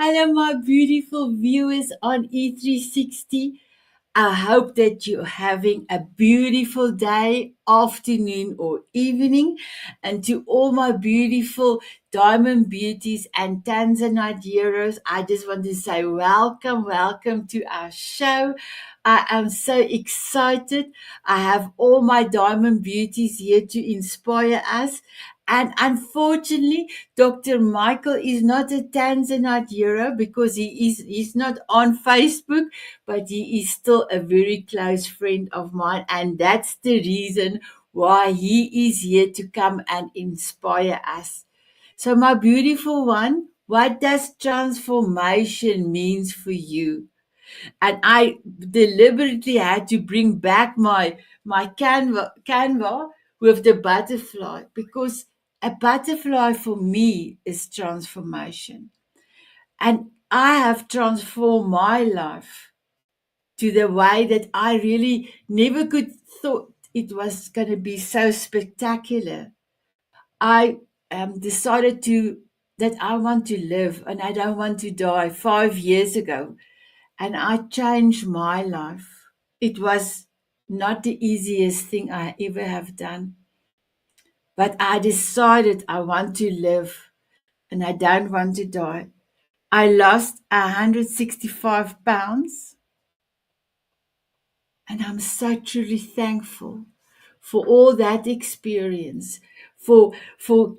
Hello, my beautiful viewers on E360. I hope that you're having a beautiful day, afternoon, or evening. And to all my beautiful diamond beauties and Tanzanite heroes, I just want to say welcome to our show. I am so excited. I have all my diamond beauties here to inspire us. And unfortunately, Dr. Michael is not a Tanzanite hero because he's not on Facebook, but he is still a very close friend of mine, and that's the reason why he is here to come and inspire us. So, my beautiful one, what does transformation means for you? And I deliberately had to bring back my canva with the butterfly because a butterfly for me is transformation, and I have transformed my life to the way that I really never could thought it was going to be so spectacular. I decided to that I want to live and I don't want to die 5 years ago, and I changed my life. It was not the easiest thing I ever have done, but I decided I want to live and I don't want to die. I lost 165 pounds, and I'm so truly thankful for all that experience, for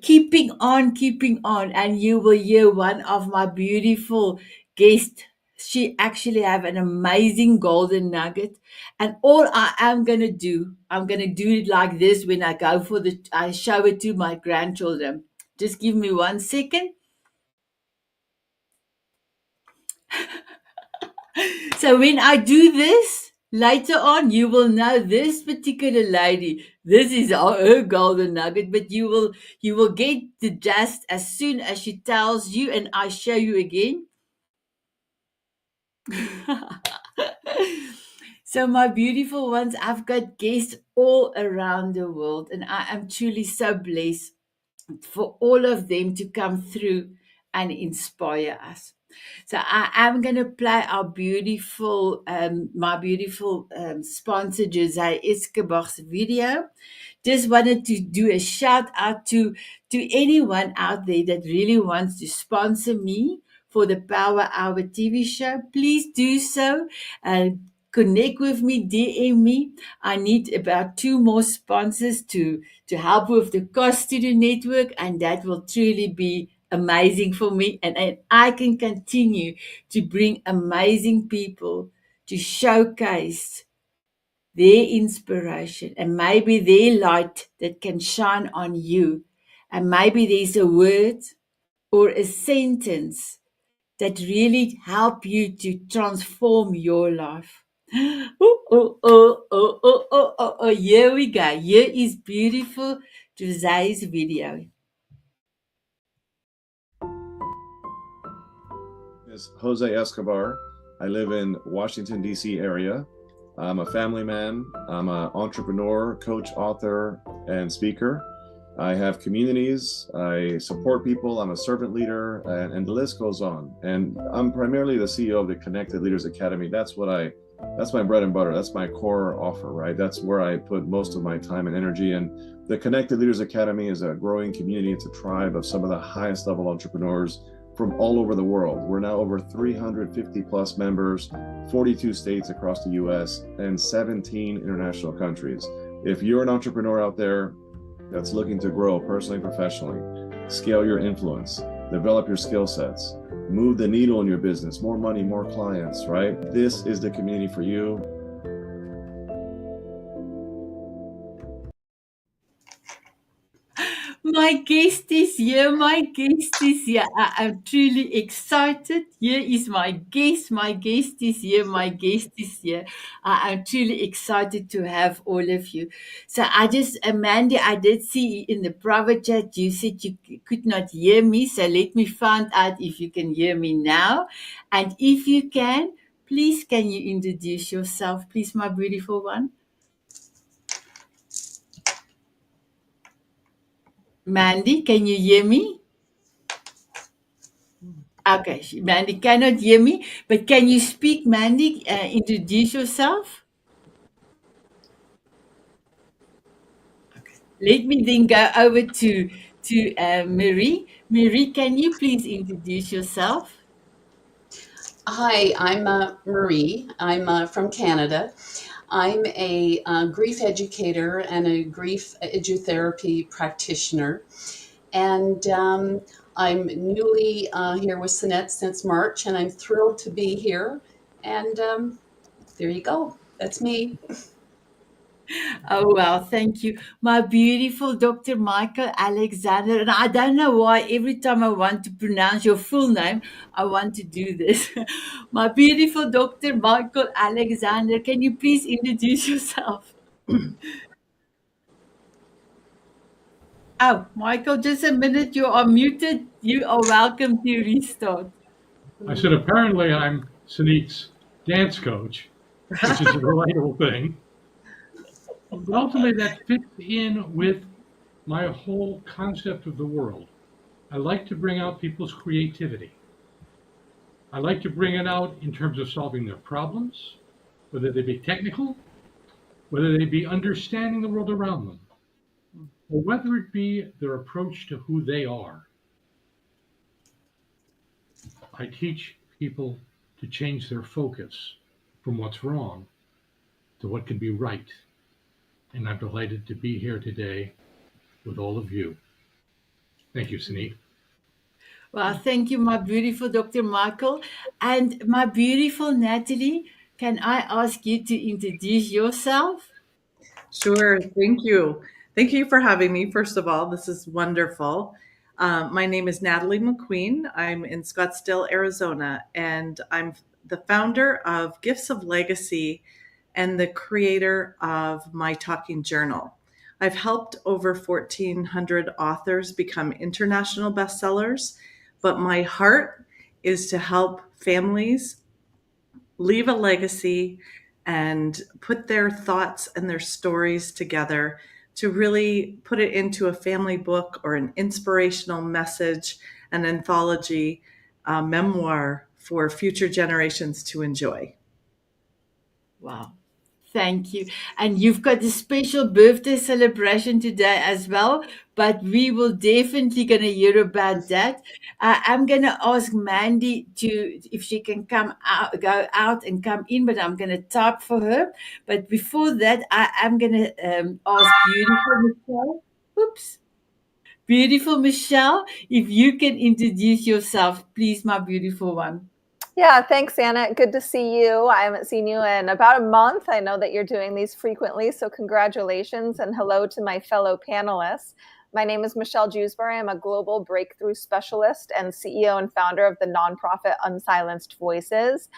keeping on. And you will hear one of my beautiful guests. She actually have an amazing golden nugget. And all I am gonna do, I'm gonna do it like this when I show it to my grandchildren. Just give me 1 second. So when I do this later on, you will know this particular lady. This is her golden nugget, but you will get the gist as soon as she tells you, and I show you again. So my beautiful ones, I've got guests all around the world, and I am truly so blessed for all of them to come through and inspire us. So I am going to play my beautiful sponsor, Jose Escobar's video. Just wanted to do a shout out to anyone out there that really wants to sponsor me for the Power Hour TV show. Please do so. Connect with me, DM me. I need about two more sponsors to help with the cost to the network, and that will truly be amazing for me. And I can continue to bring amazing people to showcase their inspiration and maybe their light that can shine on you. And maybe there's a word or a sentence that really help you to transform your life. Oh, here we go. Here is beautiful Jose's video. Is Jose Escobar. I live in Washington, D.C. area. I'm a family man. I'm an entrepreneur, coach, author, and speaker. I have communities. I support people. I'm a servant leader, and the list goes on. And I'm primarily the CEO of the Connected Leaders Academy. That's my bread and butter. That's my core offer, right? That's where I put most of my time and energy. And the Connected Leaders Academy is a growing community. It's a tribe of some of the highest level entrepreneurs from all over the world. We're now over 350 plus members, 42 states across the US, and 17 international countries. If you're an entrepreneur out there that's looking to grow personally and professionally, scale your influence, develop your skill sets, move the needle in your business, more money, more clients, right? This is the community for you. My guest is here. My guest is here. I'm truly excited. Here is my guest. My guest is here. My guest is here. I'm truly excited to have all of you. So Amanda, I did see in the private chat you said you could not hear me. So let me find out if you can hear me now. And if you please can you introduce yourself, please, my beautiful one? Mandy, can you hear me? Okay, Mandy cannot hear me, but can you speak, Mandy? Introduce yourself. Let me then go over to Marie. Marie, can you please introduce yourself? Hi, I'm Marie. I'm from Canada. I'm a grief educator and a grief edutherapy practitioner. And I'm newly here with Sanet since March, and I'm thrilled to be here. And there you go. That's me. Oh, well, thank you. My beautiful Dr. Michael Alexander. And I don't know why every time I want to pronounce your full name, I want to do this. My beautiful Dr. Michael Alexander, can you please introduce yourself? Oh, Michael, just a minute. You are muted. You are welcome to restart. I said, apparently I'm Sanet's dance coach, which is a relatable thing. But ultimately, that fits in with my whole concept of the world. I like to bring out people's creativity. I like to bring it out in terms of solving their problems, whether they be technical, whether they be understanding the world around them, or whether it be their approach to who they are. I teach people to change their focus from what's wrong to what can be right. And I'm delighted to be here today with all of you. Thank you, Saneet. Well, thank you, my beautiful Dr. Michael. And my beautiful Natalie, can I ask you to introduce yourself? Sure. Thank you. Thank you for having me. First of all, this is wonderful. My name is Natalie McQueen. I'm in Scottsdale, Arizona, and I'm the founder of Gifts of Legacy and the creator of My Talking Journal. I've helped over 1,400 authors become international bestsellers, but my heart is to help families leave a legacy and put their thoughts and their stories together to really put it into a family book or an inspirational message, an anthology, a memoir for future generations to enjoy. Wow. Thank you. And you've got a special birthday celebration today as well, but we will definitely going to hear about that. I'm going to ask Mandy to if she can come out, go out and come in, but I'm going to type for her. But before that, I'm going to ask beautiful Michelle. Oops. Beautiful Michelle, if you can introduce yourself, please, my beautiful one. Yeah, thanks, Anna. Good to see you. I haven't seen you in about a month. I know that you're doing these frequently, so congratulations and hello to my fellow panelists. My name is Michelle Jewsbury. I'm a global breakthrough specialist and CEO and founder of the nonprofit Unsilenced Voices.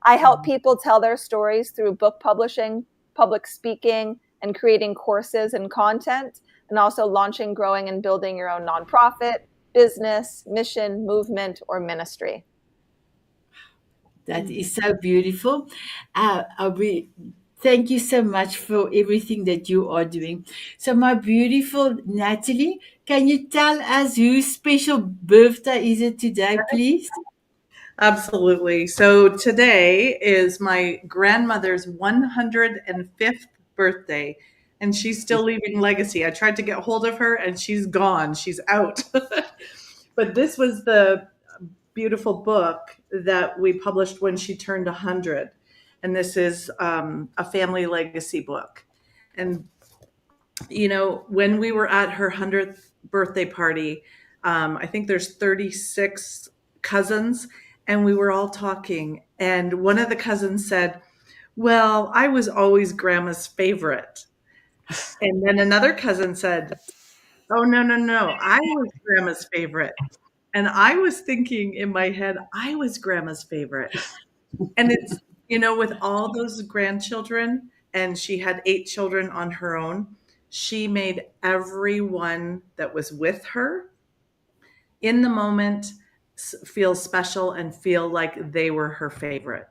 I help people tell their stories through book publishing, public speaking, and creating courses and content, and also launching, growing, and building your own nonprofit, business, mission, movement, or ministry. That is so beautiful. Thank you so much for everything that you are doing. So, my beautiful Natalie, can you tell us whose special birthday is it today, please? Absolutely. So today is my grandmother's 105th birthday, and she's still leaving legacy. I tried to get hold of her, and she's gone. She's out. But this was the beautiful book that we published when she turned 100. And this is a family legacy book. And, you know, when we were at her 100th birthday party, I think there's 36 cousins, and we were all talking. And one of the cousins said, "Well, I was always grandma's favorite." And then another cousin said, "Oh, no, no, no. I was grandma's favorite." And I was thinking in my head, I was grandma's favorite. And it's, you know, with all those grandchildren, and she had 8 children on her own, she made everyone that was with her in the moment feel special and feel like they were her favorite.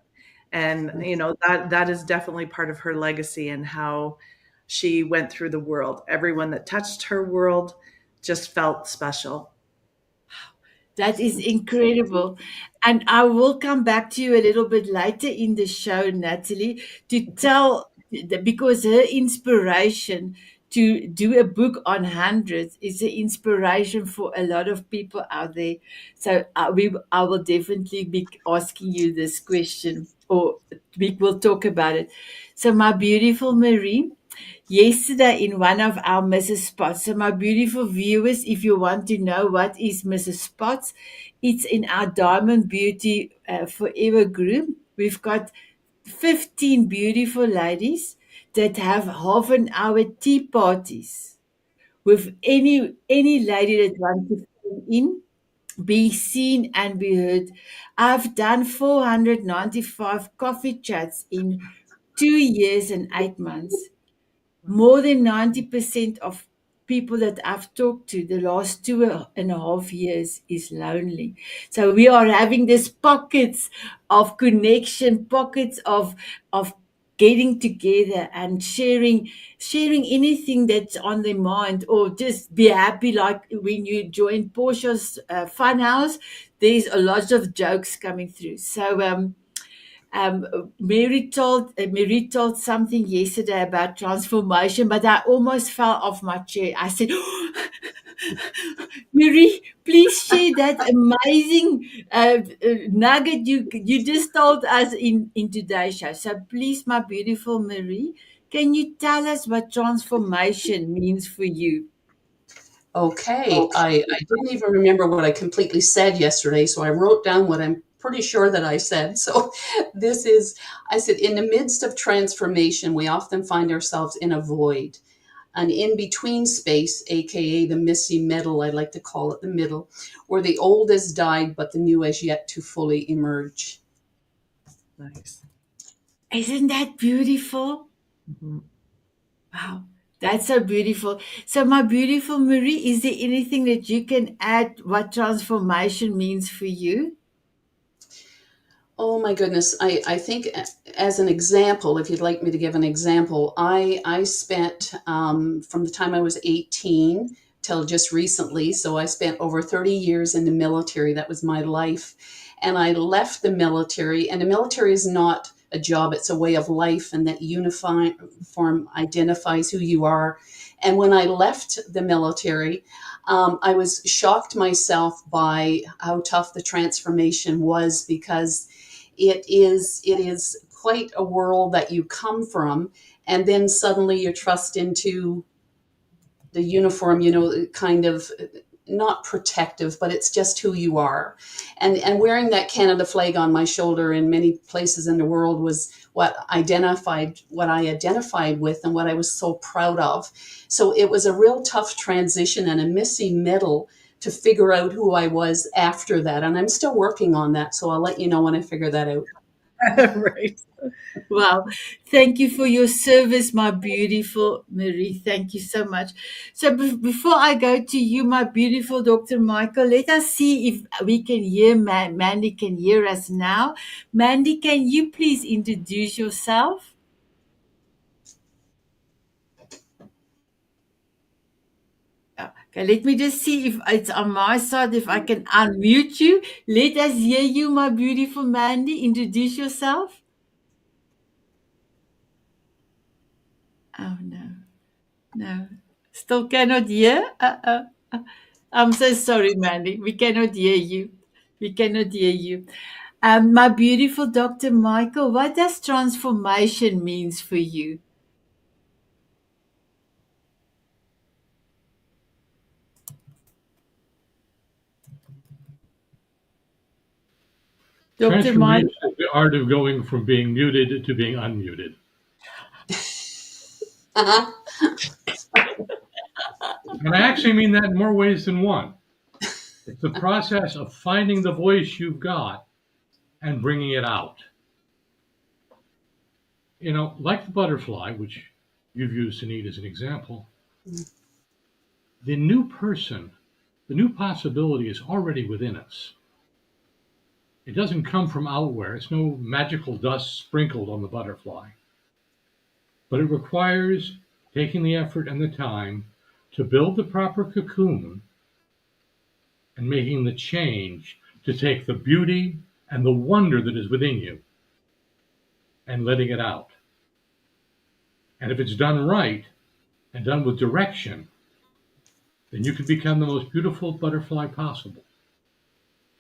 And, you know, that is definitely part of her legacy and how she went through the world. Everyone that touched her world just felt special. That is incredible. And I will come back to you a little bit later in the show, Natalie, to tell, because her inspiration to do a book on hundreds is an inspiration for a lot of people out there. So I will definitely be asking you this question, or we will talk about it. So, my beautiful Marie, yesterday in one of our Mrs. Spots. So, my beautiful viewers, if you want to know what is Mrs. Spots, it's in our Diamond Beauty Forever group. We've got 15 beautiful ladies that have half an hour tea parties with any lady that wants to come in, be seen and be heard. I've done 495 coffee chats in 2 years and 8 months. More than 90% of people that I've talked to the last 2.5 years is lonely. So we are having these pockets of connection, pockets of getting together and sharing anything that's on their mind, or just be happy. Like when you join Portia's fun house, there's a lot of jokes coming through. So Mary told something yesterday about transformation, but I almost fell off my chair. I said, Mary, please share that amazing nugget you just told us in today's show. So please, my beautiful Marie, can you tell us what transformation means for you? Okay, I didn't even remember what I completely said yesterday, so I wrote down what I'm pretty sure that I said. So this is, I said, in the midst of transformation, we often find ourselves in a void, an in between space, aka the missy middle, I like to call it the middle, where the old has died, but the new has yet to fully emerge. Nice. Isn't that beautiful? Mhm. Wow, that's so beautiful. So, my beautiful Marie, is there anything that you can add what transformation means for you? Oh my goodness. I think as an example, if you'd like me to give an example, I spent from the time I was 18 till just recently. So I spent over 30 years in the military. That was my life. And I left the military, and the military is not a job, it's a way of life, and that uniform identifies who you are. And when I left the military, I was shocked myself by how tough the transformation was, because it is quite a world that you come from, and then suddenly you're thrust into the uniform, kind of not protective, but it's just who you are. And wearing that Canada flag on my shoulder in many places in the world was what I identified with and what I was so proud of. So it was a real tough transition and a messy middle to figure out who I was after that. And I'm still working on that. So I'll let you know when I figure that out. Right. Wow. Thank you for your service, my beautiful Marie. Thank you so much. So, before I go to you, my beautiful Dr. Michael, let us see if we can hear Mandy can hear us now. Mandy, can you please introduce yourself? Okay, let me just see if it's on my side, if I can unmute you. Let us hear you, my beautiful Mandy. Introduce yourself. Oh, no. No. Still cannot hear? I'm so sorry, Mandy. We cannot hear you. We cannot hear you. My beautiful Dr. Michael, what does transformation means for you? Dr. Transformation Michael? is the art of going from being muted to being unmuted. Uh-huh. And I actually mean that in more ways than one. It's the process of finding the voice you've got and bringing it out. Like the butterfly, which you've used to need as an example, the new person, the new possibility is already within us. It doesn't come from outward. It's no magical dust sprinkled on the butterfly. But it requires taking the effort and the time to build the proper cocoon and making the change to take the beauty and the wonder that is within you and letting it out. And if it's done right and done with direction, then you can become the most beautiful butterfly possible.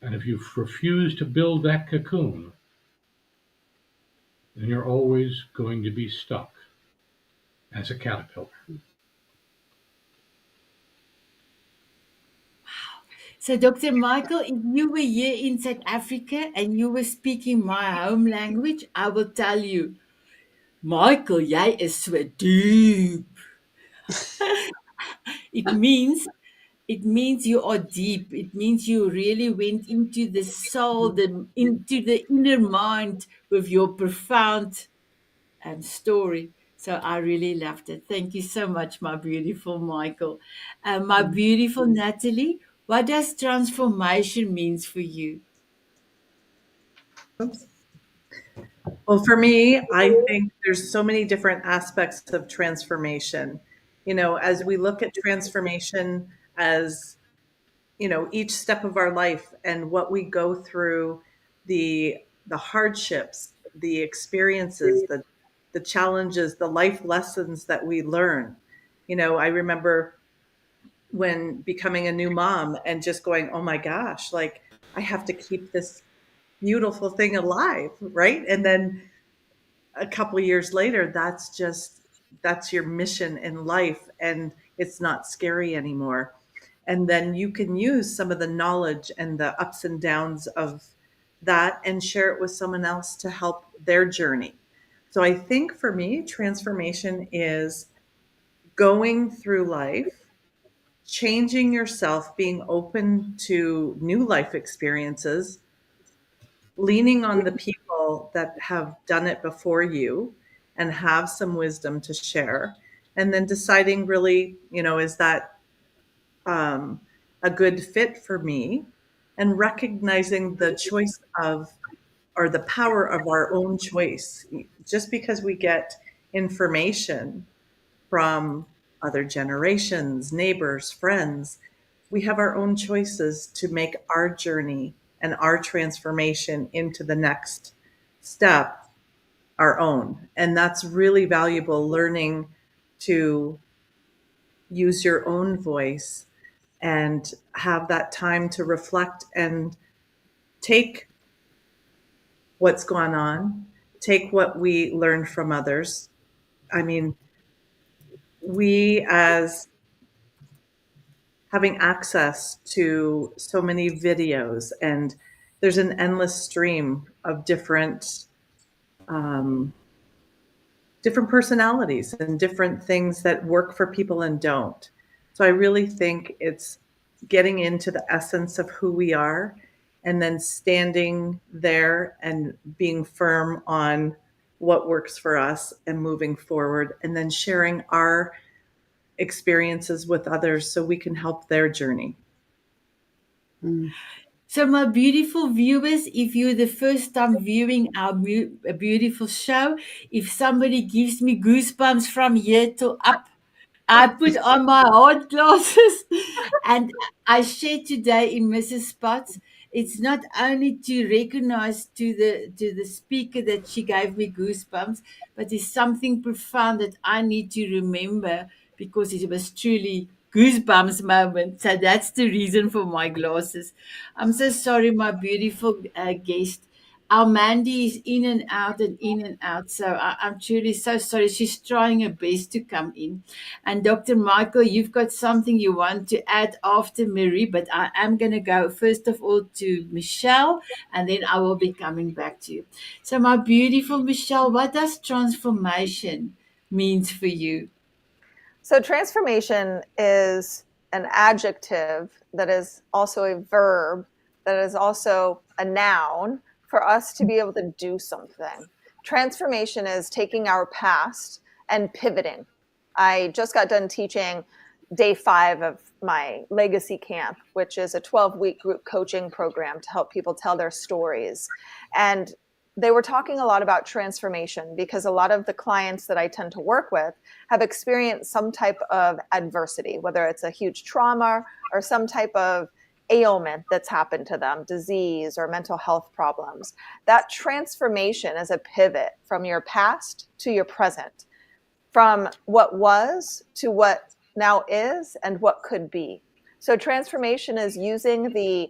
And if you refuse to build that cocoon, then you're always going to be stuck as a caterpillar. So, Dr. Michael, if you were here in South Africa and you were speaking my home language, I will tell you, Michael, jy is so deep. It means you are deep. It means you really went into the soul, into the inner mind with your profound story. So I really loved it. Thank you so much, my beautiful Michael. My beautiful Natalie, what does transformation means for you? Oops. Well, for me, I think there's so many different aspects of transformation. As we look at transformation as, each step of our life and what we go through, the hardships, the experiences, the challenges, the life lessons that we learn. I remember when becoming a new mom and just going, oh my gosh, like I have to keep this beautiful thing alive, right? And then a couple of years later, that's your mission in life, and it's not scary anymore. And then you can use some of the knowledge and the ups and downs of that and share it with someone else to help their journey. So I think for me, transformation is going through life, changing yourself, being open to new life experiences, leaning on the people that have done it before you and have some wisdom to share, and then deciding really, is that a good fit for me, and recognizing the choice of, or the power of our own choice. Just because we get information from other generations, neighbors, friends, we have our own choices to make our journey and our transformation into the next step our own. And that's really valuable, learning to use your own voice and have that time to reflect and take what's gone on, take what we learned from others. I mean, we as having access to so many videos, and there's an endless stream of different personalities and different things that work for people and don't. So I really think it's getting into the essence of who we are, and then standing there and being firm on what works for us and moving forward, and then sharing our experiences with others so we can help their journey. So, my beautiful viewers, if you're the first time viewing our beautiful show, if somebody gives me goosebumps from here to up, I put on my hard glasses and I share today in Mrs. Spots. It's not only to recognize to the speaker that she gave me goosebumps, but it's something profound that I need to remember, because it was truly goosebumps moment. So that's the reason for my glasses. I'm so sorry, my beautiful guest. Our Mandy is in and out and in and out. So I'm truly so sorry. She's trying her best to come in. And Dr. Michael, you've got something you want to add after Marie, but I am going to go first of all to Michelle, and then I will be coming back to you. So, my beautiful Michelle, what does transformation means for you? So transformation is an adjective that is also a verb, that is also a noun for us to be able to do something. Transformation is taking our past and pivoting. I just got done teaching day 5 of my legacy camp, which is a 12-week group coaching program to help people tell their stories. And they were talking a lot about transformation, because a lot of the clients that I tend to work with have experienced some type of adversity, whether it's a huge trauma or some type of ailment that's happened to them, disease or mental health problems. That transformation is a pivot from your past to your present, from what was to what now is and what could be. So transformation is using the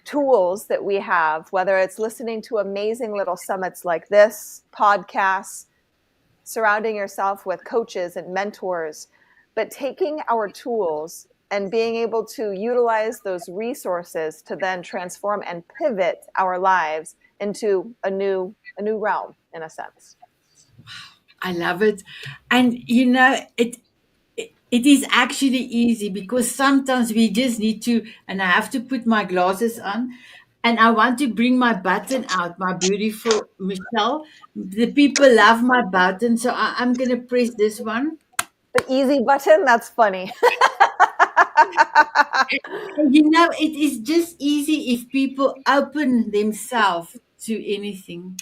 tools that we have, whether it's listening to amazing little summits like this, podcasts, surrounding yourself with coaches and mentors, but taking our tools and being able to utilize those resources to then transform and pivot our lives into a new realm, in a sense. I love it. And it is actually easy, because sometimes we just need to, and I have to put my glasses on, and I want to bring my button out, my beautiful Michelle. The people love my button, so I'm going to press this one. The easy button, that's funny. And it is just easy if people open themselves to anything.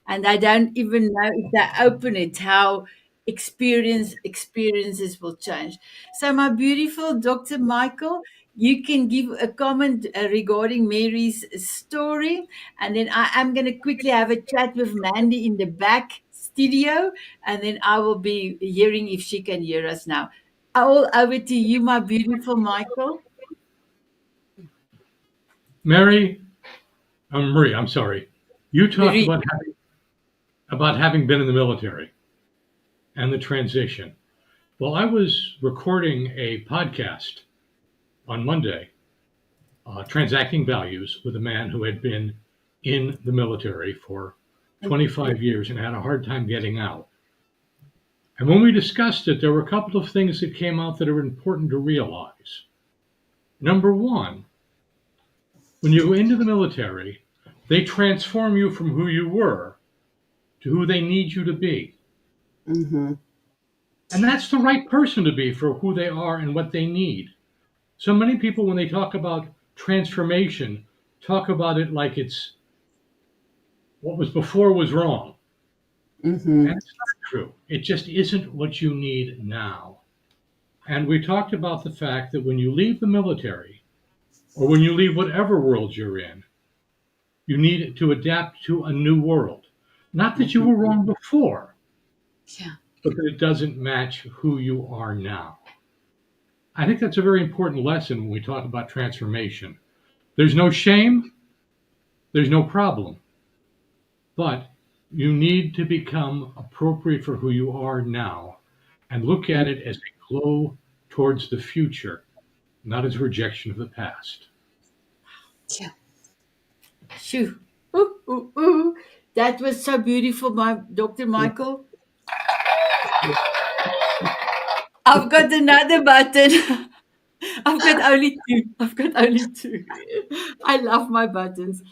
And I don't even know if they open it, how experiences will change. So, my beautiful Dr. Michael, you can give a comment regarding Mary's story, and then I am going to quickly have a chat with Mandy in the back studio, and then I will be hearing if she can hear us now. All over to you, my beautiful Michael. Marie, I'm sorry. You talked Marie. about having been in the military and the transition. Well, I was recording a podcast on Monday, Transacting Values, with a man who had been in the military for 25 years and had a hard time getting out. And when we discussed it, there were a couple of things that came out that are important to realize. Number one, when you go into the military, they transform you from who you were to who they need you to be. Mm-hmm. And that's the right person to be for who they are and what they need. So many people, when they talk about transformation, talk about it like it's what was before was wrong. Mm-hmm. And it's not true. It just isn't what you need now. And we talked about the fact that when you leave the military, or when you leave whatever world you're in, you need to adapt to a new world. Not that you were wrong before, Yeah. but that it doesn't match who you are now. I think that's a very important lesson when we talk about transformation. There's no shame, there's no problem, but you need to become appropriate for who you are now and look at it as a glow towards the future, not as a rejection of the past. Yeah. Shoo. Ooh, ooh, ooh. That was so beautiful, my Dr. Michael. I've got another button. I've got only two. I love my buttons.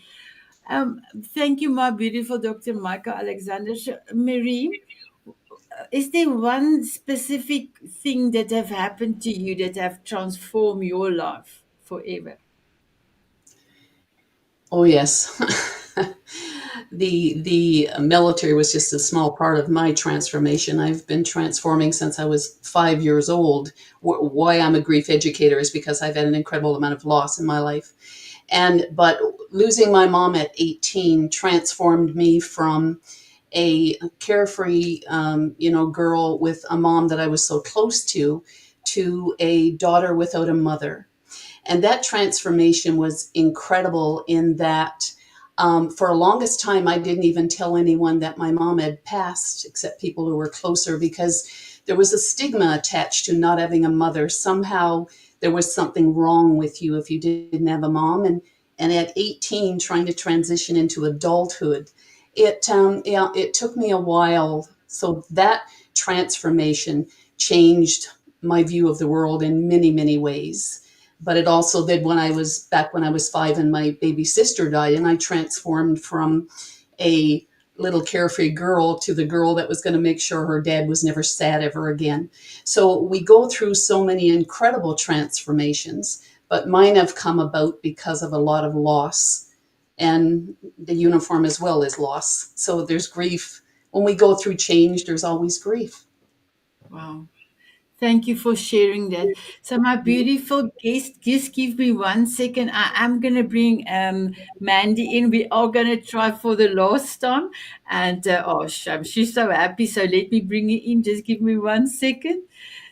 Thank you, my beautiful Dr. Michael Alexander. So, Marie, is there one specific thing that have happened to you that have transformed your life forever? Oh, yes. The military was just a small part of my transformation. I've been transforming since I was 5 years old. Why I'm a grief educator is because I've had an incredible amount of loss in my life. But losing my mom at 18 transformed me from a carefree, girl with a mom that I was so close to a daughter without a mother. And that transformation was incredible in that for the longest time, I didn't even tell anyone that my mom had passed, except people who were closer, because there was a stigma attached to not having a mother. Somehow there was something wrong with you if you didn't have a mom. And at 18, trying to transition into adulthood, it took me a while. So that transformation changed my view of the world in many, many ways. But it also did when I was 5 and my baby sister died, and I transformed from a little carefree girl to the girl that was going to make sure her dad was never sad ever again. So we go through so many incredible transformations, but mine have come about because of a lot of loss, and the uniform as well is loss. So there's grief. When we go through change, there's always grief. Wow. Thank you for sharing that. So, my beautiful guest, just give me 1 second. I am going to bring Mandy in. We are going to try for the last time. And oh, shame. She's so happy. So, let me bring her in. Just give me 1 second.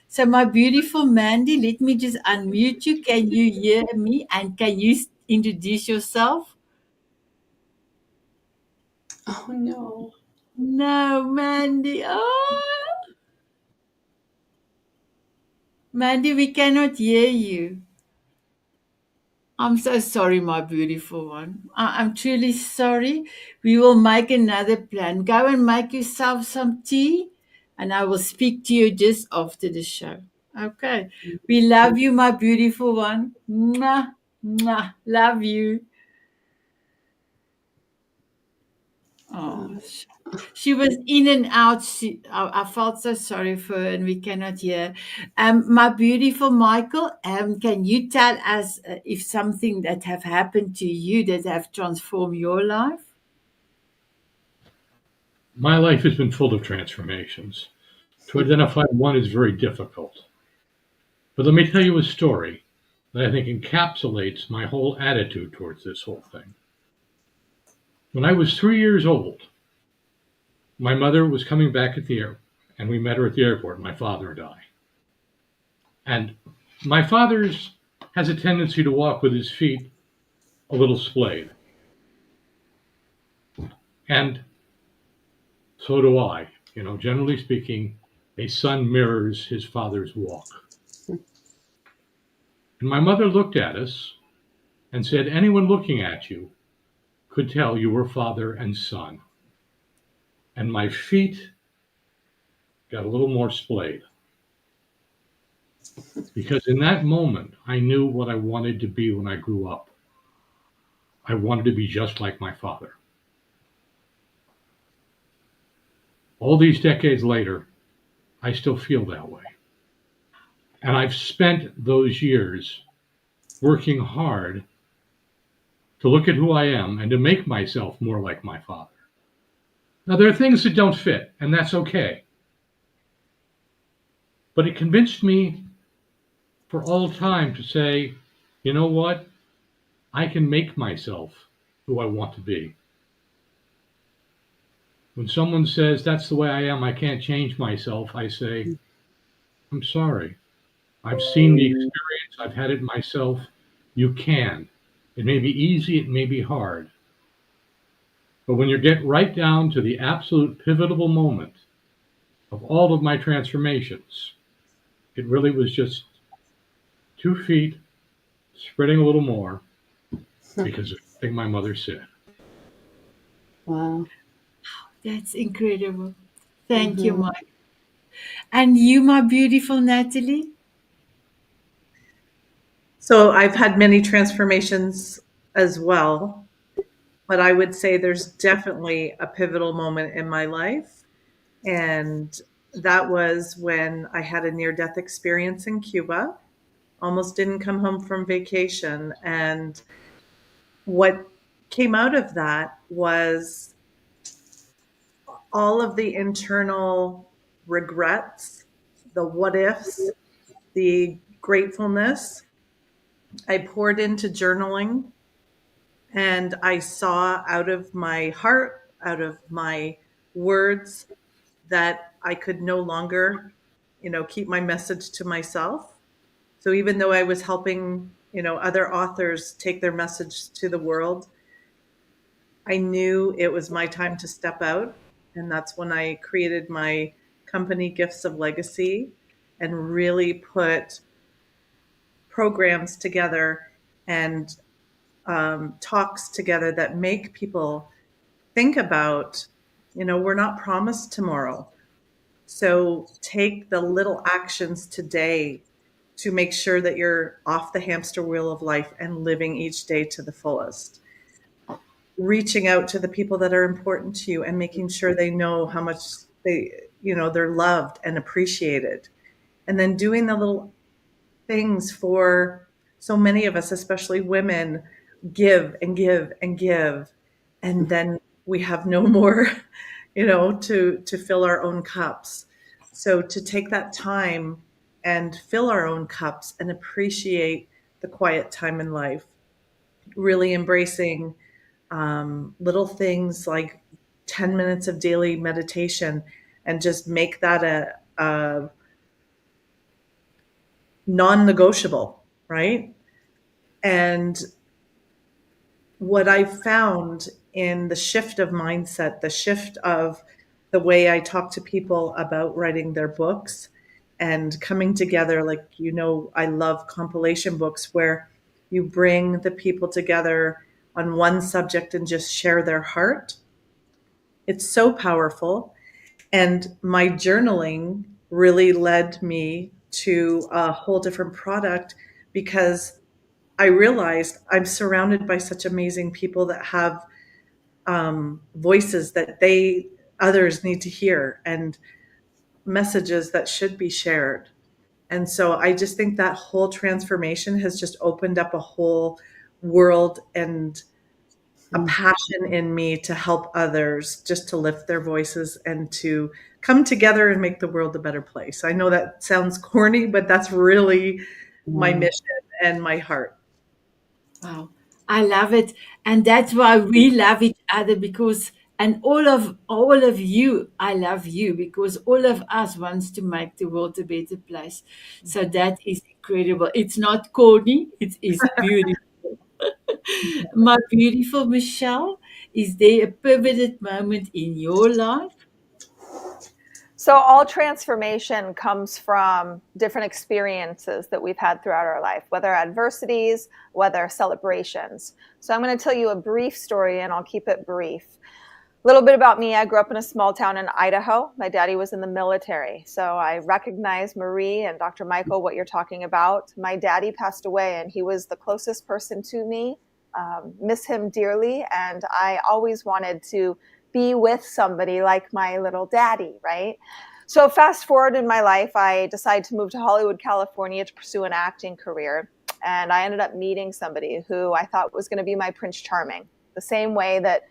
So, my beautiful Mandy, let me just unmute you. Can you hear me? And can you introduce yourself? Oh no. No, Mandy. Oh, Mandy, we cannot hear you. I'm so sorry, my beautiful one. I'm truly sorry. We will make another plan. Go and make yourself some tea, and I will speak to you just after the show. Okay. We love you, my beautiful one. Mwah, mwah. Love you. Oh, she was in and out. I felt so sorry for her, and we cannot hear. My beautiful Michael, can you tell us if something that have happened to you that have transformed your life? My life has been full of transformations. To identify one is very difficult. But let me tell you a story that I think encapsulates my whole attitude towards this whole thing. When I was 3 years old, my mother was coming back at the airport, and we met her at the airport, my father and I. And my father's has a tendency to walk with his feet a little splayed. And so do I. You know, generally speaking, a son mirrors his father's walk. And my mother looked at us and said, anyone looking at you could tell you were father and son. And my feet got a little more splayed. Because in that moment, I knew what I wanted to be when I grew up. I wanted to be just like my father. All these decades later, I still feel that way. And I've spent those years working hard to look at who I am and to make myself more like my father. Now, there are things that don't fit, and that's okay. But it convinced me for all time to say, you know what? I can make myself who I want to be. When someone says, that's the way I am, I can't change myself, I say, I'm sorry. I've seen the experience, I've had it myself. You can. It may be easy, it may be hard. But when you get right down to the absolute pivotal moment of all of my transformations, it really was just 2 feet spreading a little more because of everything my mother said. Wow. That's incredible. Thank you, Mm-hmm. Mike. And you, my beautiful Natalie? So I've had many transformations as well, but I would say there's definitely a pivotal moment in my life. And that was when I had a near death experience in Cuba. Almost didn't come home from vacation. And what came out of that was all of the internal regrets, the what ifs, the gratefulness. I poured into journaling, and I saw out of my heart, out of my words, that I could no longer, keep my message to myself. So even though I was helping, other authors take their message to the world, I knew it was my time to step out. And that's when I created my company, Gifts of Legacy, and really put programs together and talks together that make people think about, we're not promised tomorrow. So take the little actions today to make sure that you're off the hamster wheel of life and living each day to the fullest. Reaching out to the people that are important to you and making sure they know how much they're loved and appreciated. And then doing the little things for so many of us, especially women, give and give and give. And then we have no more, to fill our own cups. So to take that time and fill our own cups and appreciate the quiet time in life. Really embracing little things like 10 minutes of daily meditation and just make that a non-negotiable, right? And what I found in the shift of mindset, the shift of the way I talk to people about writing their books and coming together, like, I love compilation books where you bring the people together on one subject and just share their heart. It's so powerful. And my journaling really led me to a whole different product because I realized I'm surrounded by such amazing people that have voices that others need to hear and messages that should be shared. And so I just think that whole transformation has just opened up a whole world and a passion in me to help others, just to lift their voices and to come together and make the world a better place. I know that sounds corny, but that's really my mission and my heart. Wow, I love it, and that's why we love each other because, and all of you, I love you because all of us wants to make the world a better place. So that is incredible. It's not corny; it is beautiful. My beautiful Michelle, is there a pivoted moment in your life? So all transformation comes from different experiences that we've had throughout our life, whether adversities, whether celebrations. So I'm going to tell you a brief story and I'll keep it brief. A little bit about me. I grew up in a small town in Idaho. My daddy was in the military. So I recognize, Marie and Dr. Michael, what you're talking about. My daddy passed away and he was the closest person to me. Miss him dearly. And I always wanted to be with somebody like my little daddy, right? So fast forward in my life, I decided to move to Hollywood, California to pursue an acting career. And I ended up meeting somebody who I thought was going to be my Prince Charming, the same way that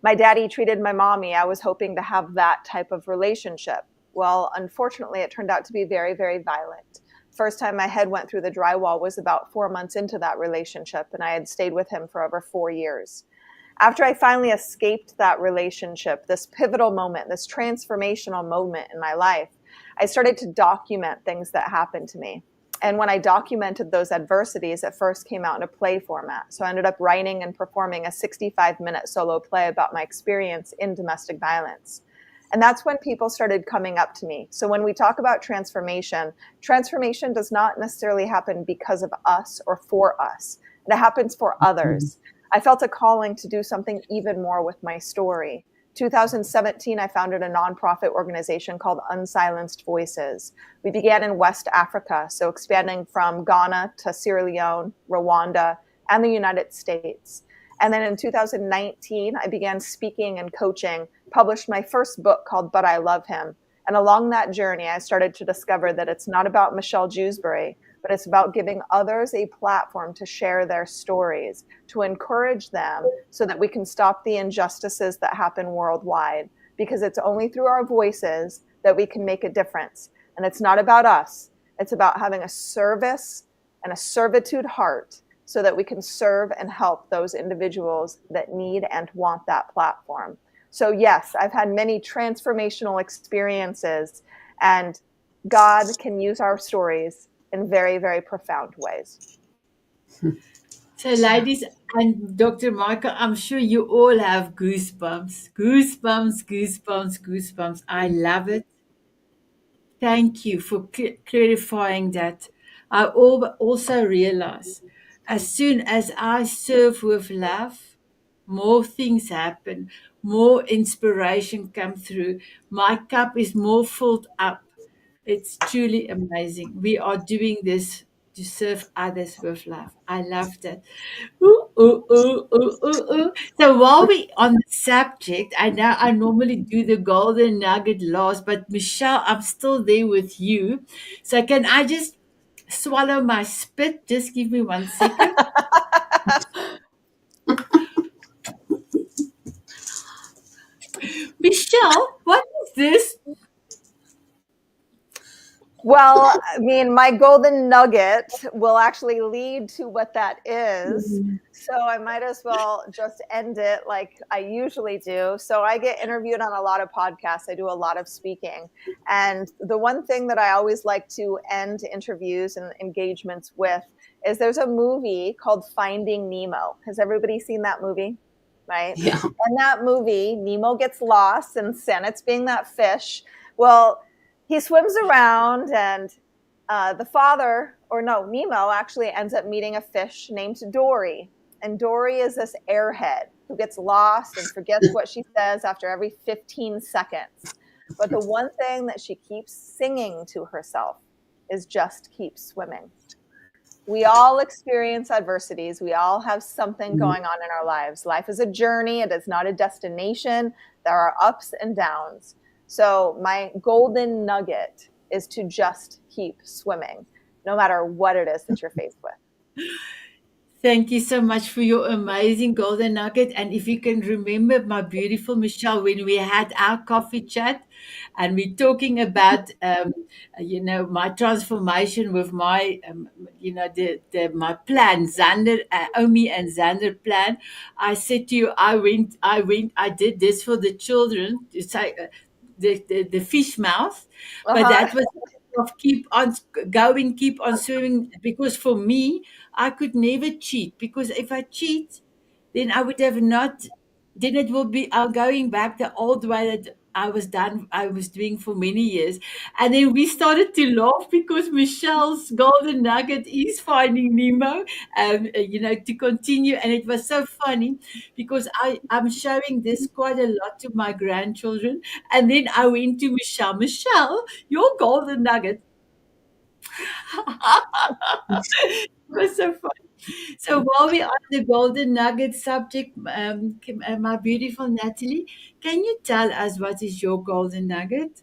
my daddy treated my mommy. I was hoping to have that type of relationship. Well, unfortunately, it turned out to be very, very violent. First time my head went through the drywall was about 4 months into that relationship, and I had stayed with him for over 4 years. After I finally escaped that relationship, this pivotal moment, this transformational moment in my life, I started to document things that happened to me. And when I documented those adversities, it first came out in a play format. So I ended up writing and performing a 65-minute solo play about my experience in domestic violence. And that's when people started coming up to me. So when we talk about transformation, transformation does not necessarily happen because of us or for us. It happens for others. I felt a calling to do something even more with my story. 2017, I founded a nonprofit organization called Unsilenced Voices. We began in West Africa, so expanding from Ghana to Sierra Leone, Rwanda, and the United States. And then in 2019, I began speaking and coaching, published my first book called But I Love Him. And along that journey, I started to discover that it's not about Michelle Jewsbury, but it's about giving others a platform to share their stories, to encourage them so that we can stop the injustices that happen worldwide. Because it's only through our voices that we can make a difference. And it's not about us. It's about having a service and a servitude heart so that we can serve and help those individuals that need and want that platform. So yes, I've had many transformational experiences, and God can use our stories in very, very profound ways. So, ladies and Dr. Michael, I'm sure you all have goosebumps. Goosebumps, goosebumps, goosebumps. I love it. Thank you for clarifying that. I also realize as soon as I serve with love, more things happen, more inspiration come through. My cup is more filled up. It's truly amazing. We are doing this to serve others with love. I love that. Ooh, ooh, ooh, ooh, ooh, ooh. So while we on the subject, I know I normally do the golden nugget last, but Michelle, I'm still there with you. So can I just swallow my spit? Just give me 1 second. Michelle, what is this? Well, I mean, my golden nugget will actually lead to what that is. So I might as well just end it like I usually do. So I get interviewed on a lot of podcasts. I do a lot of speaking. And the one thing that I always like to end interviews and engagements with is there's a movie called Finding Nemo. Has everybody seen that movie? Right? Yeah. In that movie, Nemo gets lost and Sanet's being that fish. Well, he swims around and the father, or no, Nemo actually ends up meeting a fish named Dory. And Dory is this airhead who gets lost and forgets what she says after every 15 seconds. But the one thing that she keeps singing to herself is just keep swimming. We all experience adversities. We all have something going on in our lives. Life is a journey. It is not a destination. There are ups and downs. So my golden nugget is to just keep swimming, no matter what it is that you're faced with. Thank you so much for your amazing golden nugget. And if you can remember, my beautiful Michelle, when we had our coffee chat and we're talking about, my transformation with my, my plan, Xander, Omi and Xander plan. I said to you, I did this for the children to say the fish mouth, but that was of keep on going, keep on swimming, because for me, I could never cheat, because if I cheat, then I would have not. Then it will be I'm going back the old way that I was doing for many years, and then we started to laugh because Michelle's golden nugget is Finding Nemo, to continue, and it was so funny because I'm showing this quite a lot to my grandchildren, and then I went to Michelle, your golden nugget. It was so funny. So while we're on the golden nugget subject, my beautiful Natalie, can you tell us what is your golden nugget?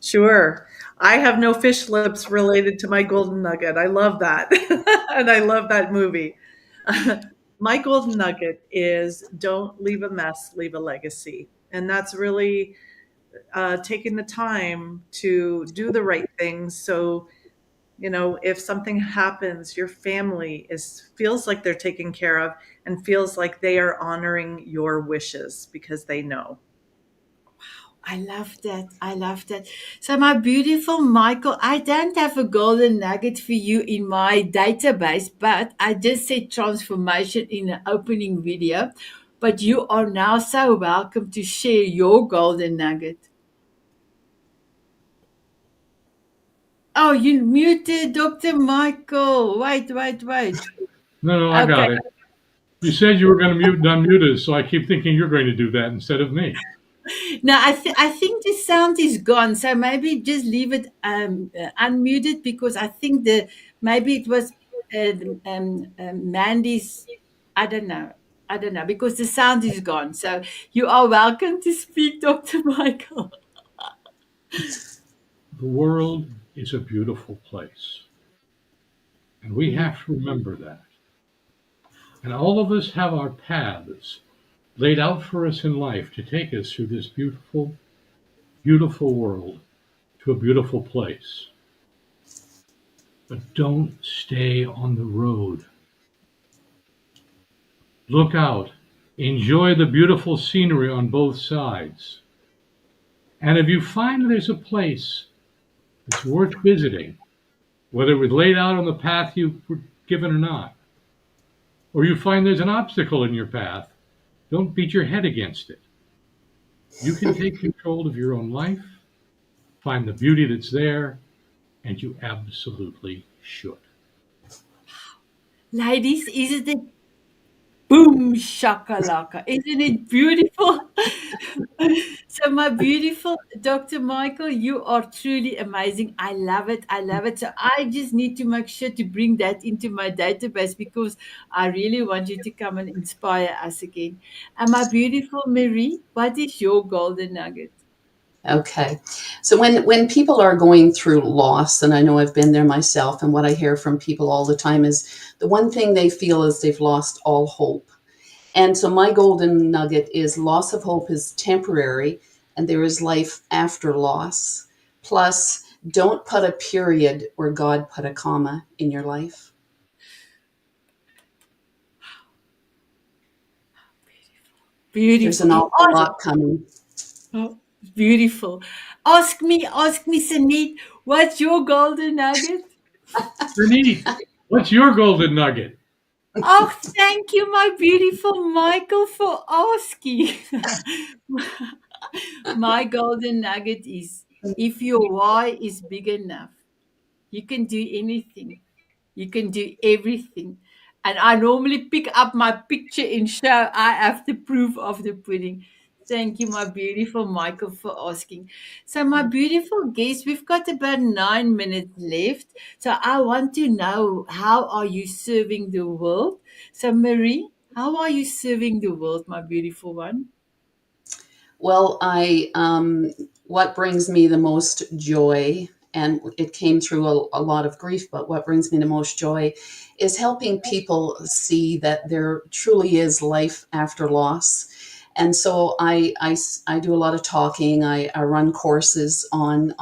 Sure. I have no fish lips related to my golden nugget. I love that. And I love that movie. My golden nugget is don't leave a mess, leave a legacy. And that's really taking the time to do the right things. So, if something happens, your family feels like they're taken care of and feels like they are honoring your wishes because they know. I love that. I love that. So, my beautiful Michael, I don't have a golden nugget for you in my database, but I just said transformation in the opening video. But you are now so welcome to share your golden nugget. Oh, you muted Dr. Michael. Wait. No, I Okay. got it. You said you were going to mute and unmute us, so I keep thinking you're going to do that instead of me. Now, I think the sound is gone, so maybe just leave it unmuted, because I think maybe it was Mandy's. I don't know. Because the sound is gone. So you are welcome to speak, Dr. Michael. The world is a beautiful place, and we have to remember that. And all of us have our paths laid out for us in life to take us through this beautiful, beautiful world to a beautiful place. But don't stay on the road. Look out. Enjoy the beautiful scenery on both sides. And if you find there's a place that's worth visiting, whether it was laid out on the path you were given or not, or you find there's an obstacle in your path, don't beat your head against it. You can take control of your own life, find the beauty that's there, and you absolutely should. Ladies, isn't it boom shakalaka? Isn't it beautiful? So, my beautiful Dr. Michael, you are truly amazing. I love it. So I just need to make sure to bring that into my database, because I really want you to come and inspire us again. And my beautiful Marie, what is your golden nugget? Okay. So when people are going through loss, and I know I've been there myself, and what I hear from people all the time is the one thing they feel is they've lost all hope. And so my golden nugget is loss of hope is temporary, and there is life after loss. Plus, don't put a period where God put a comma in your life. There's Beautiful. an awful lot coming. Oh, beautiful. Ask me, Sanet, what's your golden nugget? Denise, what's your golden nugget? Oh, thank you, my beautiful Michael, for asking. My golden nugget is if your why is big enough, you can do anything. You can do everything. And I normally pick up my picture and show I have the proof of the pudding. Thank you, my beautiful Michael, for asking. So, my beautiful guest, we've got about 9 minutes left. So, I want to know, how are you serving the world? So, Marie, how are you serving the world, my beautiful one? Well, what brings me the most joy, and it came through a lot of grief, but what brings me the most joy is helping people see that there truly is life after loss. And so I do a lot of talking. I run courses on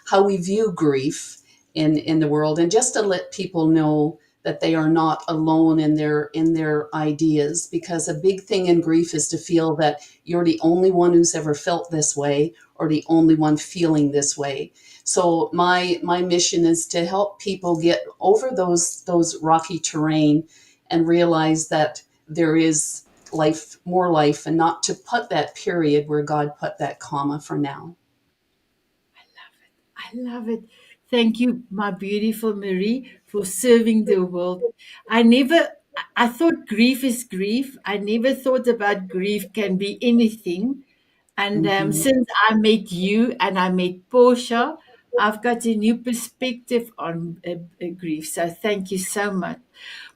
how we view grief in the world, and just to let people know that they are not alone in their ideas, because a big thing in grief is to feel that you're the only one who's ever felt this way, or the only one feeling this way. So my mission is to help people get over those rocky terrain and realize that there is life, more life, and not to put that period where God put that comma for now. I love it. Thank you, my beautiful Marie, for serving the world. I never, I thought grief is grief. I never thought about grief can be anything. And Mhm. since I met you and I met Portia, I've got a new perspective on grief. So thank you so much.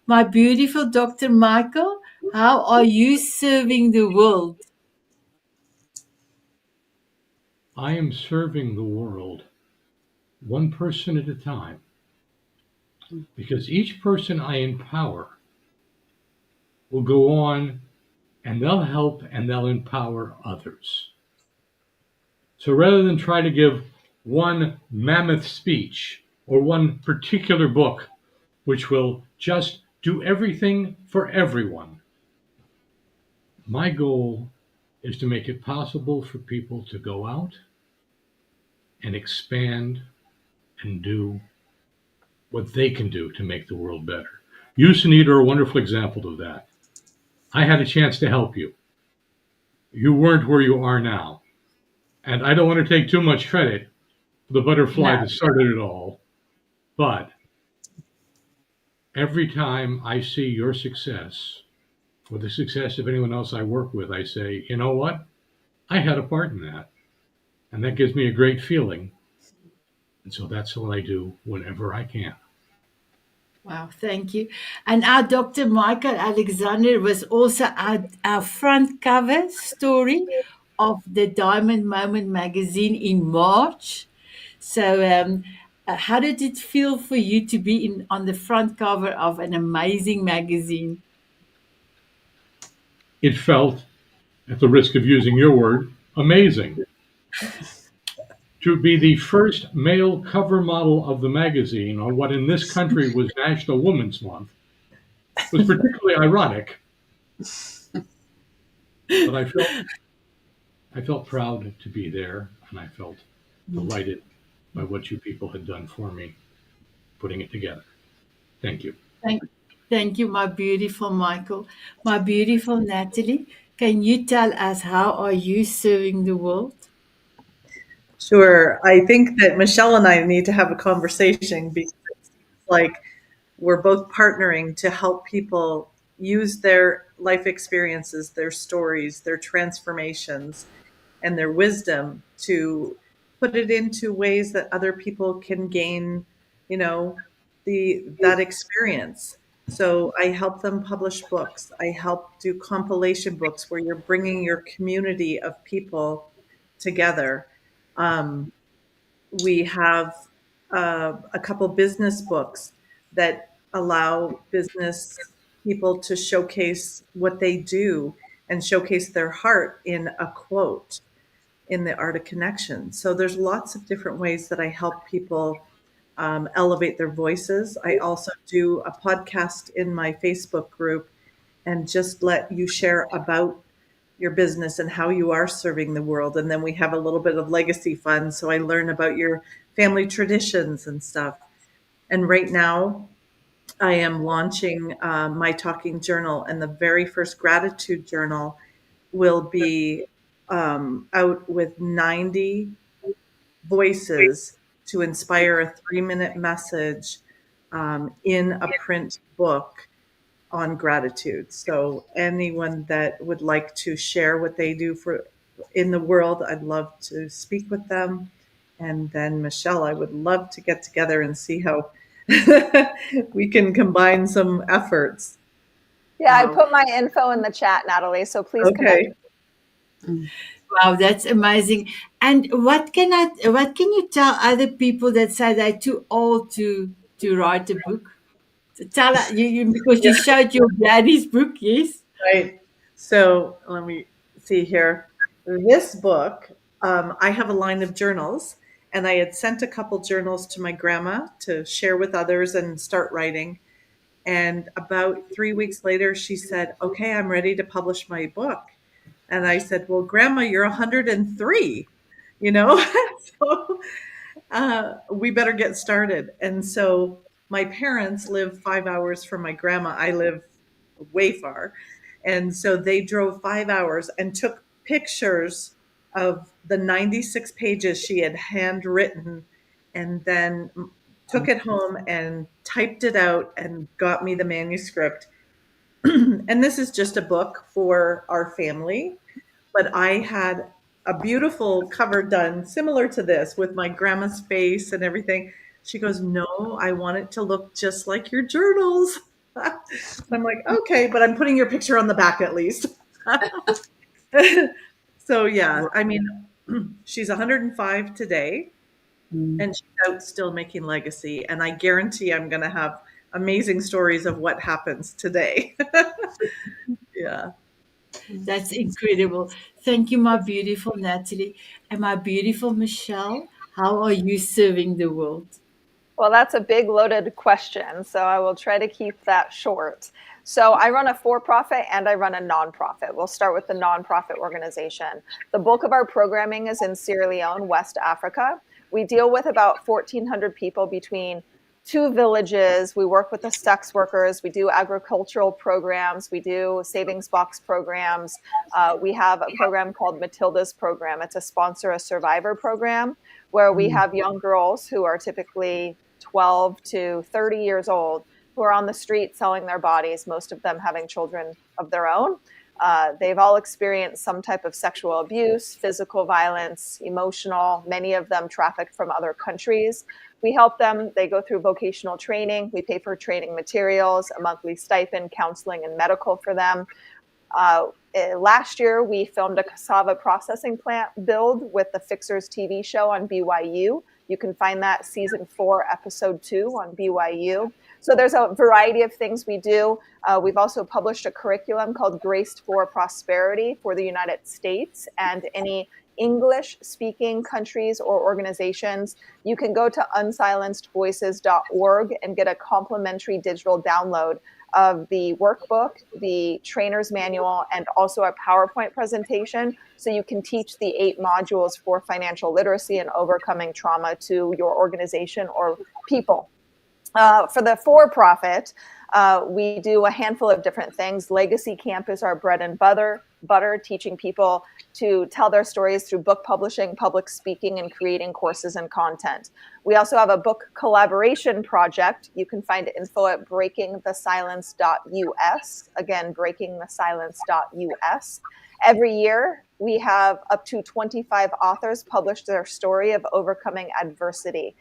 My beautiful Dr. Michael, how are you serving the world? I am serving the world one person at a time, because each person I empower will go on and they'll help and they'll empower others. So rather than try to give one mammoth speech or one particular book which will just do everything for everyone, my goal is to make it possible for people to go out and expand and do what they can do to make the world better. You, Sunita, are a wonderful example of that. I had a chance to help you. You weren't where you are now. And I don't want to take too much credit for the butterfly No. that started it all. But every time I see your success or the success of anyone else I work with, I say, you know what? I had a part in that. And that gives me a great feeling. And so that's what I do whenever I can. Wow, thank you. And our Dr. Michael Alexander was also our front cover story of the Diamond Moment magazine in March. So, how did it feel for you to be on the front cover of an amazing magazine? It felt, at the risk of using your word, amazing. To be the first male cover model of the magazine on what in this country was National Women's Month was particularly ironic, but I felt proud to be there, and I felt delighted by what you people had done for me putting it together. Thank you. Thank, thank you, my beautiful Michael. My beautiful Natalie, can you tell us, how are you serving the world? Sure. I think that Michelle and I need to have a conversation because it's like we're both partnering to help people use their life experiences, their stories, their transformations, and their wisdom to put it into ways that other people can gain, you know, the that experience. So I help them publish books. I help do compilation books where you're bringing your community of people together. Um, we have a couple business books that allow business people to showcase what they do and showcase their heart in a quote. in the Art of Connection. So there's lots of different ways that I help people elevate their voices. I also do a podcast in my Facebook group and just let you share about your business and how you are serving the world. And then we have a little bit of legacy fun. So I learn about your family traditions and stuff. And right now, I am launching my talking journal, and the very first gratitude journal will be out with 90 voices to inspire a 3-minute message in a print book on gratitude. So anyone that would like to share what they do for in the world, I'd love to speak with them. And then Michelle, I would love to get together and see how we can combine some efforts. Yeah, I put my info in the chat, Natalie, so please connect. Okay. Wow, that's amazing. And what can you tell other people that say they're too old to write a book? So tell you because you showed your daddy's book, yes? Right. So let me see here. This book, I have a line of journals, and I had sent a couple journals to my grandma to share with others and start writing. And about 3 weeks later, she said, "Okay, I'm ready to publish my book." And I said, "Well, Grandma, you're 103, you know, so we better get started." And so my parents live 5 hours from my grandma. I live way far. And so they drove 5 hours and took pictures of the 96 pages she had handwritten, and then took it home and typed it out and got me the manuscript. And this is just a book for our family, but I had a beautiful cover done similar to this with my grandma's face and everything. She goes, "No, I want it to look just like your journals." I'm like, "Okay, but I'm putting your picture on the back at least." So yeah, I mean, she's 105 today, and she's out still making legacy. And I guarantee I'm going to have amazing stories of what happens today. Yeah. That's incredible. Thank you, my beautiful Natalie. And my beautiful Michelle, how are you serving the world? Well, that's a big loaded question, so I will try to keep that short. So I run a for-profit and I run a nonprofit. We'll start with the nonprofit organization. The bulk of our programming is in Sierra Leone, West Africa. We deal with about 1,400 people between 2 villages. We work with the sex workers. We do agricultural programs. We do savings box programs. We have a program called Matilda's program. It's a sponsor a survivor program where we have young girls who are typically 12 to 30 years old who are on the street selling their bodies, most of them having children of their own. They've all experienced some type of sexual abuse, physical violence, emotional, many of them trafficked from other countries. We help them. They go through vocational training. We pay for training materials, a monthly stipend, counseling, and medical for them. Last year, we filmed a cassava processing plant build with the Fixers TV show on BYU. You can find that season 4, episode 2 on BYU. So there's a variety of things we do. We've also published a curriculum called Graced for Prosperity for the United States and any English-speaking countries or organizations. You can go to unsilencedvoices.org and get a complimentary digital download of the workbook, the trainer's manual, and also a PowerPoint presentation so you can teach the 8 modules for financial literacy and overcoming trauma to your organization or people. For the for-profit, we do a handful of different things. Legacy Camp is our bread and butter, teaching people to tell their stories through book publishing, public speaking, and creating courses and content. We also have a book collaboration project. You can find info at breakingthesilence.us. Again, breakingthesilence.us. Every year, we have up to 25 authors publish their story of overcoming adversity.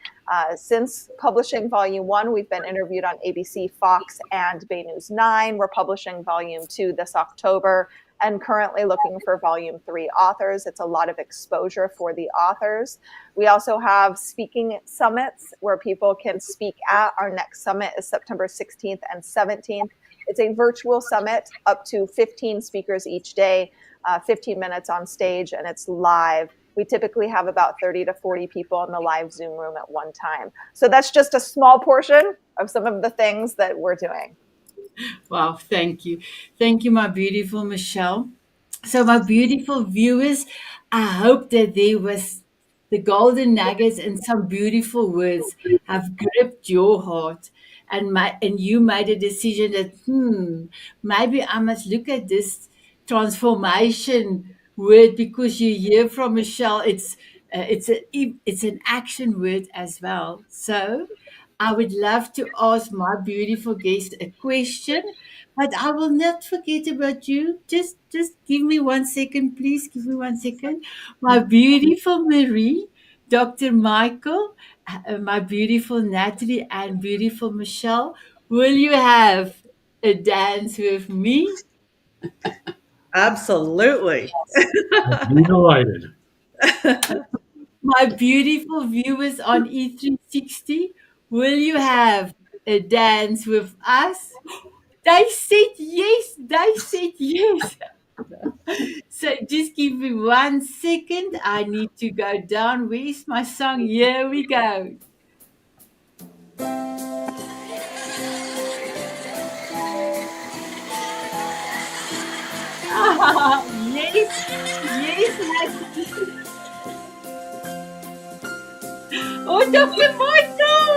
Since publishing Volume 1, we've been interviewed on ABC, Fox, and Bay News 9. We're publishing Volume 2 this October and currently looking for Volume 3 authors. It's a lot of exposure for the authors. We also have speaking summits where people can speak at. Our next summit is September 16th and 17th. It's a virtual summit, up to 15 speakers each day, 15 minutes on stage, and it's live. We typically have about 30 to 40 people in the live Zoom room at one time. So that's just a small portion of some of the things that we're doing. Wow, thank you. Thank you, my beautiful Michelle. So, my beautiful viewers, I hope that there was the golden nuggets and some beautiful words have gripped your heart, and you made a decision that maybe I must look at this transformation word, because you hear from Michelle. It's an action word as well. So I would love to ask my beautiful guest a question, but I will not forget about you. Just give me 1 second, please. Give me 1 second. My beautiful Marie, Dr. Michael, my beautiful Natalie, and beautiful Michelle. Will you have a dance with me? Absolutely. I'd be delighted. My beautiful viewers on E360, will you have a dance with us? They said yes. They said yes. So just give me 1 second. I need to go down. Where's my song? Here we go. Yes, yes, Natalie. Oh, Dr. Michael.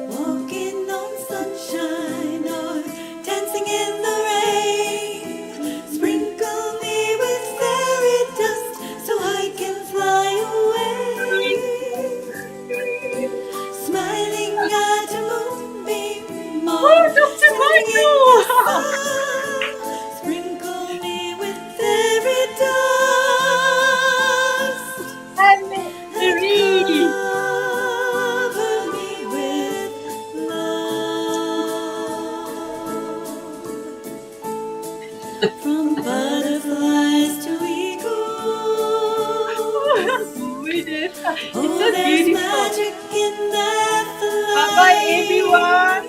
Walking on sunshine or dancing in the rain. Sprinkle me with fairy dust so I can fly away. Smiling at a moonbeam or Oh, Dr. standing in the Michael. sun. Sprinkle me with fairy dust And and Marie. cover me with love. From butterflies to eagles. Beautiful. It's Oh, so there's beautiful. magic in that Bye bye, flying. everyone.